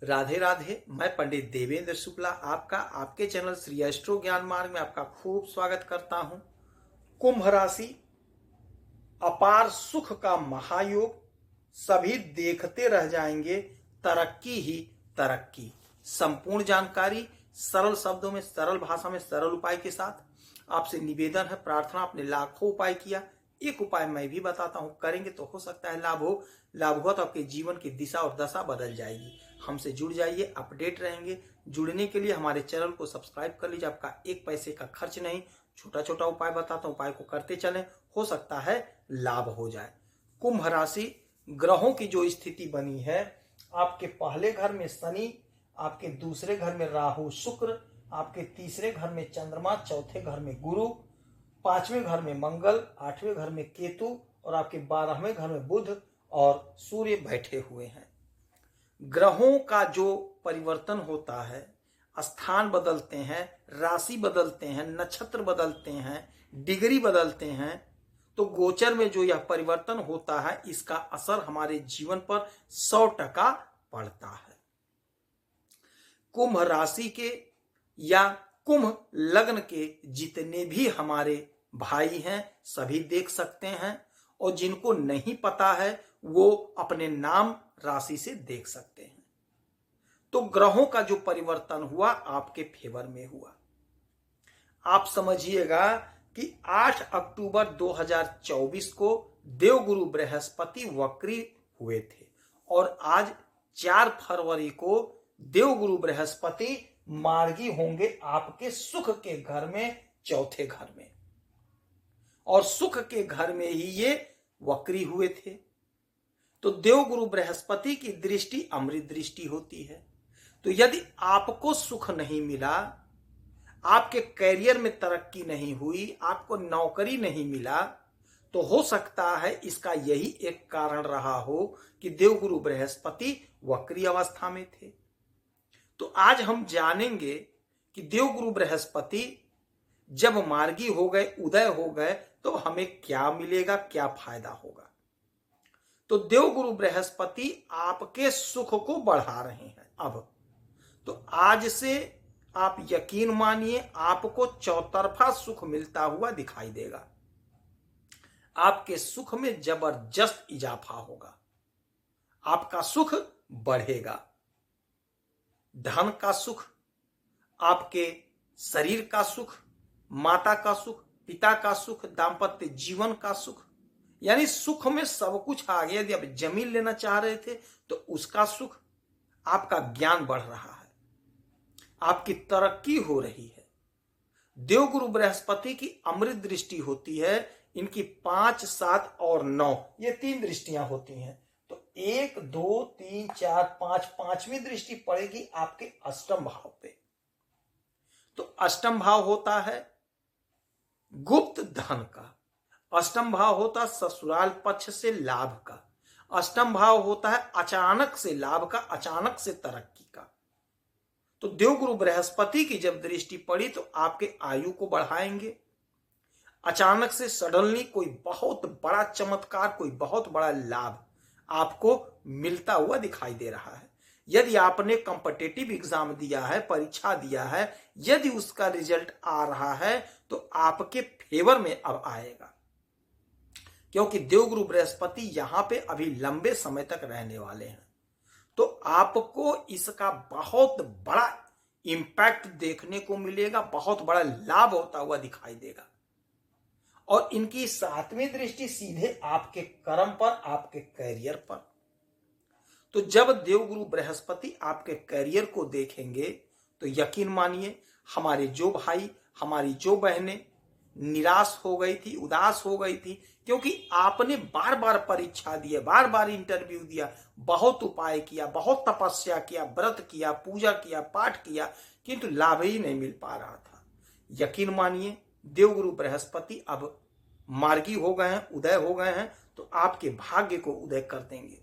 राधे राधे। मैं पंडित देवेंद्र शुक्ला आपका आपके चैनल श्री एस्ट्रो ज्ञान मार्ग में आपका खूब स्वागत करता हूं। कुंभ राशि अपार सुख का महायोग, सभी देखते रह जाएंगे, तरक्की ही तरक्की। संपूर्ण जानकारी सरल शब्दों में, सरल भाषा में, सरल उपाय के साथ आपसे निवेदन है, प्रार्थना। आपने लाखों उपाय किया, एक उपाय मैं भी बताता हूं, करेंगे तो हो सकता है लाभ हो। लाभ हुआ तो आपके जीवन की दिशा और दशा बदल जाएगी। हमसे जुड़ जाइए, अपडेट रहेंगे। जुड़ने के लिए हमारे चैनल को सब्सक्राइब कर लीजिए, आपका एक पैसे का खर्च नहीं। छोटा छोटा उपाय बताता हूं, उपाय को करते चलें, हो सकता है लाभ हो जाए। कुंभ राशि, ग्रहों की जो स्थिति बनी है, आपके पहले घर में शनि, आपके दूसरे घर में राहु शुक्र, आपके तीसरे घर में चंद्रमा, चौथे घर में गुरु, पांचवें घर में मंगल, आठवें घर में केतु और आपके 12वें घर में बुध और सूर्य बैठे हुए हैं। ग्रहों का जो परिवर्तन होता है, स्थान बदलते हैं, राशि बदलते हैं, नक्षत्र बदलते हैं, डिग्री बदलते हैं, तो गोचर में जो यह परिवर्तन होता है, इसका असर हमारे जीवन पर 100% पड़ता है। कुंभ राशि के या कुंभ लग्न के जितने भी हमारे भाई हैं, सभी देख सकते हैं, और जिनको नहीं पता है वो अपने नाम राशि से देख सकते हैं। तो ग्रहों का जो परिवर्तन हुआ आपके फेवर में हुआ। आप समझिएगा कि 8 अक्टूबर 2024 को देवगुरु बृहस्पति वक्री हुए थे और आज 4 फरवरी को देवगुरु बृहस्पति मार्गी होंगे आपके सुख के घर में, चौथे घर में। और सुख के घर में ही ये वक्री हुए थे। तो देवगुरु बृहस्पति की दृष्टि अमृत दृष्टि होती है। तो यदि आपको सुख नहीं मिला, आपके कैरियर में तरक्की नहीं हुई, आपको नौकरी नहीं मिला, तो हो सकता है इसका यही एक कारण रहा हो कि देवगुरु बृहस्पति वक्री अवस्था में थे। तो आज हम जानेंगे कि देवगुरु बृहस्पति जब मार्गी हो गए, उदय हो गए, तो हमें क्या मिलेगा, क्या फायदा होगा। तो देवगुरु बृहस्पति आपके सुख को बढ़ा रहे हैं। अब तो आज से आप यकीन मानिए, आपको चौतरफा सुख मिलता हुआ दिखाई देगा। आपके सुख में जबरदस्त इजाफा होगा, आपका सुख बढ़ेगा। धन का सुख, आपके शरीर का सुख, माता का सुख, पिता का सुख, दाम्पत्य जीवन का सुख, यानी सुख में सब कुछ आ गया। यदि आप जमीन लेना चाह रहे थे तो उसका सुख, आपका ज्ञान बढ़ रहा है, आपकी तरक्की हो रही है। देवगुरु बृहस्पति की अमृत दृष्टि होती है, इनकी 5, 7 और 9 ये 3 दृष्टियां होती हैं। तो 1, 2, 3, 4, 5, 5वीं दृष्टि पड़ेगी आपके अष्टम भाव पे। तो अष्टम भाव होता है गुप्त धन का, अष्टम भाव होता ससुराल पक्ष से लाभ का, अष्टम भाव होता है अचानक से लाभ का, अचानक से तरक्की का। तो देवगुरु बृहस्पति की जब दृष्टि पड़ी तो आपके आयु को बढ़ाएंगे। अचानक से सडनली कोई बहुत बड़ा चमत्कार, कोई बहुत बड़ा लाभ आपको मिलता हुआ दिखाई दे रहा है। यदि आपने कॉम्पिटिटिव एग्जाम दिया है, परीक्षा दिया है, यदि उसका रिजल्ट आ रहा है तो आपके फेवर में अब आएगा, क्योंकि देवगुरु बृहस्पति यहां पे अभी लंबे समय तक रहने वाले हैं। तो आपको इसका बहुत बड़ा इंपैक्ट देखने को मिलेगा, बहुत बड़ा लाभ होता हुआ दिखाई देगा। और इनकी 7वीं दृष्टि सीधे आपके कर्म पर, आपके कैरियर पर। तो जब देवगुरु बृहस्पति आपके कैरियर को देखेंगे तो यकीन मानिए, हमारे जो भाई, हमारी जो बहनें निराश हो गई थी, उदास हो गई थी, क्योंकि आपने बार बार परीक्षा दी, बार बार इंटरव्यू दिया, बहुत उपाय किया, बहुत तपस्या किया, व्रत किया, पूजा किया, पाठ किया, किंतु लाभ ही नहीं मिल पा रहा था। यकीन मानिए, देवगुरु बृहस्पति अब मार्गी हो गए हैं, उदय हो गए हैं, तो आपके भाग्य को उदय कर देंगे।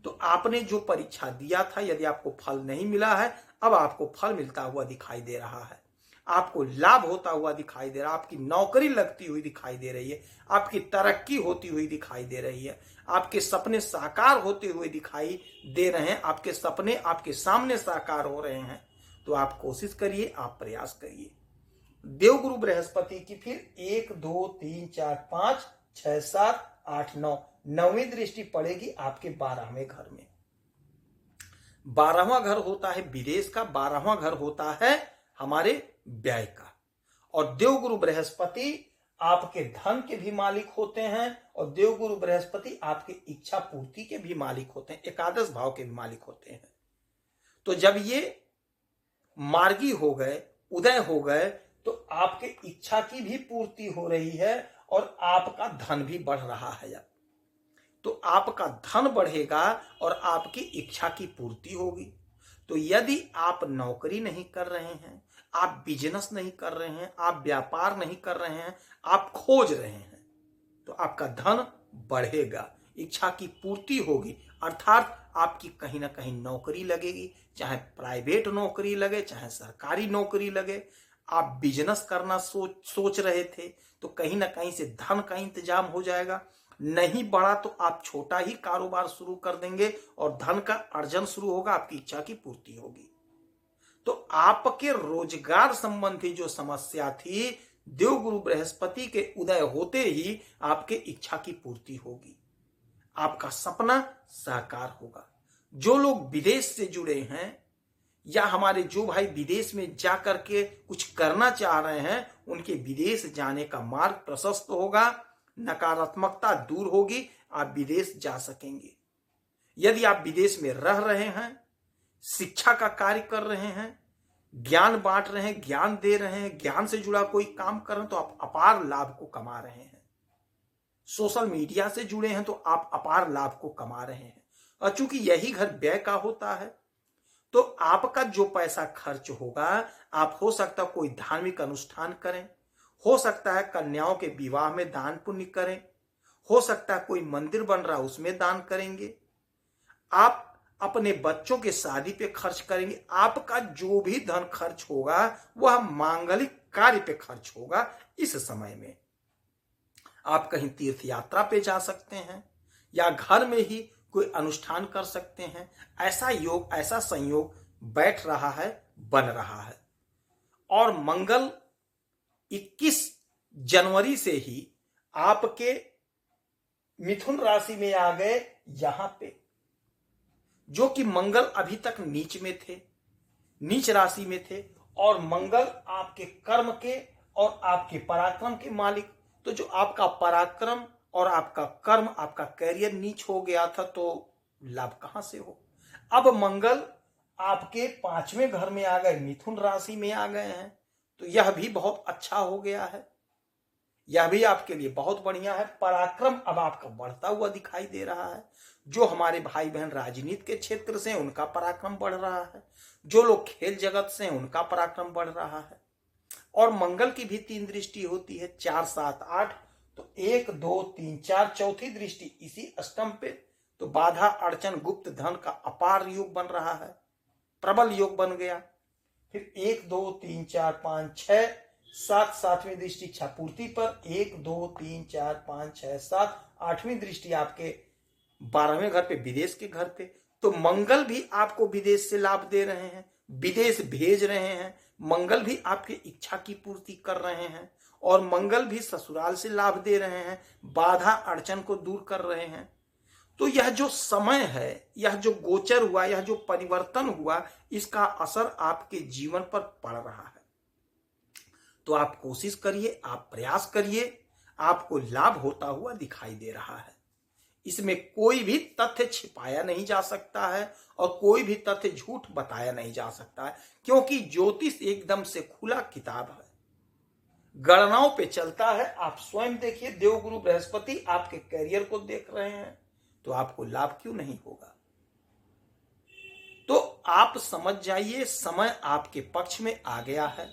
तो आपने जो परीक्षा दिया था, यदि आपको फल नहीं मिला है, अब आपको फल मिलता हुआ दिखाई दे रहा है। आपको लाभ होता हुआ दिखाई दे रहा है, आपकी नौकरी लगती हुई दिखाई दे रही है, आपकी तरक्की होती हुई दिखाई दे रही है, आपके सपने साकार होते हुए दिखाई दे रहे हैं, आपके सपने आपके सामने साकार हो रहे हैं, तो आप कोशिश करिए, आप प्रयास करिए। देवगुरु बृहस्पति की फिर 1 2 3 4 5 6 7 8 9 9वीं दृष्टि पड़ेगी आपके 12वें घर में। 12वां घर होता है विदेश का, 12वां घर होता है हमारे व्यय का। और देवगुरु बृहस्पति आपके धन के भी मालिक होते हैं और देवगुरु बृहस्पति आपके इच्छा पूर्ति के भी मालिक होते हैं, एकादश भाव के भी मालिक होते हैं। तो जब ये मार्गी हो गए, उदय हो गए, तो आपके इच्छा की भी पूर्ति हो रही है और आपका धन भी बढ़ रहा है। तो आपका धन बढ़ेगा और आपकी इच्छा की पूर्ति होगी। तो यदि आप नौकरी नहीं कर रहे हैं, आप बिजनेस नहीं कर रहे हैं, आप व्यापार नहीं कर रहे हैं, आप खोज रहे हैं, तो आपका धन बढ़ेगा, इच्छा की पूर्ति होगी, अर्थात आपकी कहीं ना कहीं नौकरी लगेगी, चाहे प्राइवेट नौकरी लगे, चाहे सरकारी नौकरी लगे। आप बिजनेस करना सोच रहे थे, तो कहीं ना कहीं से धन का इंतजाम हो जाएगा। नहीं बढ़ा तो आप छोटा ही कारोबार शुरू कर देंगे और धन का अर्जन शुरू होगा, आपकी इच्छा की पूर्ति होगी। तो आपके रोजगार संबंधी जो समस्या थी, देवगुरु बृहस्पति के उदय होते ही आपके इच्छा की पूर्ति होगी, आपका सपना साकार होगा। जो लोग विदेश से जुड़े हैं या हमारे जो भाई विदेश में जा करके कुछ करना चाह रहे हैं, उनके विदेश जाने का मार्ग प्रशस्त होगा, नकारात्मकता दूर होगी, आप विदेश जा सकेंगे। यदि आप विदेश में रह रहे हैं, शिक्षा का कार्य कर रहे हैं, ज्ञान बांट रहे हैं, ज्ञान दे रहे हैं, ज्ञान से जुड़ा कोई काम कर रहे हैं, तो आप अपार लाभ को कमा रहे हैं। सोशल मीडिया से जुड़े हैं तो आप अपार लाभ को कमा रहे हैं। और चूंकि यही घर व्यय का होता है, तो आपका जो पैसा खर्च होगा, आप हो सकता है कोई धार्मिक अनुष्ठान करें, हो सकता है कन्याओं के विवाह में दान पुण्य करें, हो सकता है कोई मंदिर बन रहा है उसमें दान करेंगे, आप अपने बच्चों के शादी पे खर्च करेंगे। आपका जो भी धन खर्च होगा वह मांगलिक कार्य पे खर्च होगा। इस समय में आप कहीं तीर्थ यात्रा पे जा सकते हैं या घर में ही कोई अनुष्ठान कर सकते हैं। ऐसा योग, ऐसा संयोग बैठ रहा है, बन रहा है। और मंगल 21 जनवरी से ही आपके मिथुन राशि में आ गए, यहां पे जो कि मंगल अभी तक नीच में थे, नीच राशि में थे, और मंगल आपके कर्म के और आपके पराक्रम के मालिक। तो जो आपका पराक्रम और आपका कर्म, आपका कैरियर नीच हो गया था, तो लाभ कहां से हो। अब मंगल आपके 5वें घर में आ गए, मिथुन राशि में आ गए हैं, तो यह भी बहुत अच्छा हो गया है, यह भी आपके लिए बहुत बढ़िया है। पराक्रम अब आपका बढ़ता हुआ दिखाई दे रहा है। जो हमारे भाई बहन राजनीति के क्षेत्र से, उनका पराक्रम बढ़ रहा है। जो लोग खेल जगत से हैं, उनका पराक्रम बढ़ रहा है। और मंगल की भी 3 दृष्टि होती है, 4 7 8, तो 1 2 3 4 चौथी दृष्टि इसी अष्टम पे, तो बाधा अड़चन गुप्त धन का अपार योग बन रहा है, प्रबल योग बन गया। फिर 1 2 3 4 5 6 7 7वीं दृष्टि इच्छा पूर्ति पर, 1 2 3 4 5 6 7 8वीं दृष्टि आपके 12वें घर पे, विदेश के घर पे। तो मंगल भी आपको विदेश से लाभ दे रहे हैं, विदेश भेज रहे हैं। मंगल भी आपकी इच्छा की पूर्ति कर रहे हैं और मंगल भी ससुराल से लाभ दे रहे हैं, बाधा अड़चन को दूर कर रहे हैं। तो यह जो समय है, यह जो गोचर हुआ, यह जो परिवर्तन हुआ, इसका असर आपके जीवन पर पड़ रहा है। तो आप कोशिश करिए, आप प्रयास करिए, आपको लाभ होता हुआ दिखाई दे रहा है। इसमें कोई भी तथ्य छिपाया नहीं जा सकता है और कोई भी तथ्य झूठ बताया नहीं जा सकता है, क्योंकि ज्योतिष एकदम से खुला किताब है, गणनाओं पे चलता है। आप स्वयं देखिए, देवगुरु बृहस्पति आपके कैरियर को देख रहे हैं, तो आपको लाभ क्यों नहीं होगा। तो आप समझ जाइए, समय आपके पक्ष में आ गया है।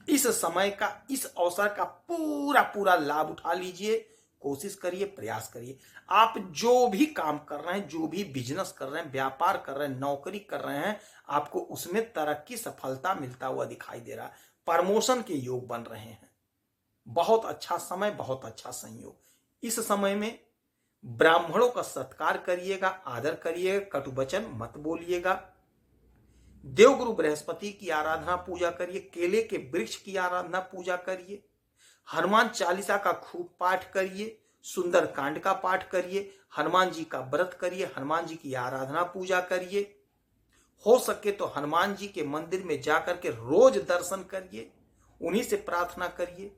इस समय का, इस अवसर का पूरा पूरा लाभ उठा लीजिए, कोशिश करिए, प्रयास करिए। आप जो भी काम कर रहे हैं, जो भी बिजनेस कर रहे हैं, व्यापार कर रहे हैं, नौकरी कर रहे हैं, आपको उसमें तरक्की, सफलता मिलता हुआ दिखाई दे रहा है। प्रमोशन के योग बन रहे हैं। बहुत अच्छा समय, बहुत अच्छा संयोग। इस समय में ब्राह्मणों का सत्कार करिएगा, आदर करिएगा, कटु वचन मत बोलिएगा। देवगुरु बृहस्पति की आराधना पूजा करिए, केले के वृक्ष की आराधना पूजा करिए, हनुमान चालीसा का खूब पाठ करिए, सुंदर कांड का पाठ करिए, हनुमान जी का व्रत करिए, हनुमान जी की आराधना पूजा करिए। हो सके तो हनुमान जी के मंदिर में जाकर के रोज दर्शन करिए, उन्हीं से प्रार्थना करिए।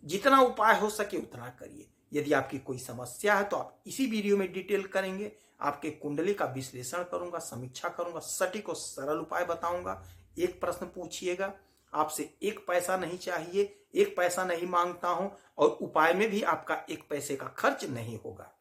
जितना उपाय हो सके उतना करिए। यदि आपकी कोई समस्या है तो आप इसी वीडियो में डिटेल करेंगे, आपके कुंडली का विश्लेषण करूंगा, समीक्षा करूंगा, सटीक और सरल उपाय बताऊंगा। एक प्रश्न पूछिएगा, आपसे एक पैसा नहीं चाहिए, एक पैसा नहीं मांगता हूं, और उपाय में भी आपका एक पैसे का खर्च नहीं होगा।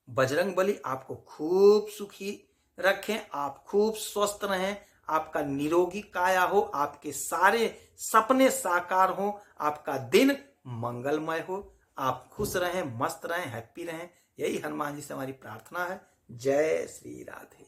बजरंगबली आपको खूब सुखी रखें, आप खूब स्वस्थ रहें, आपका निरोगी काया हो, आपके सारे सपने साकार हो, आपका दिन मंगलमय हो, आप खुश रहें, मस्त रहें, हैप्पी रहें। यही हनुमान जी से हमारी प्रार्थना है। जय श्री राधे।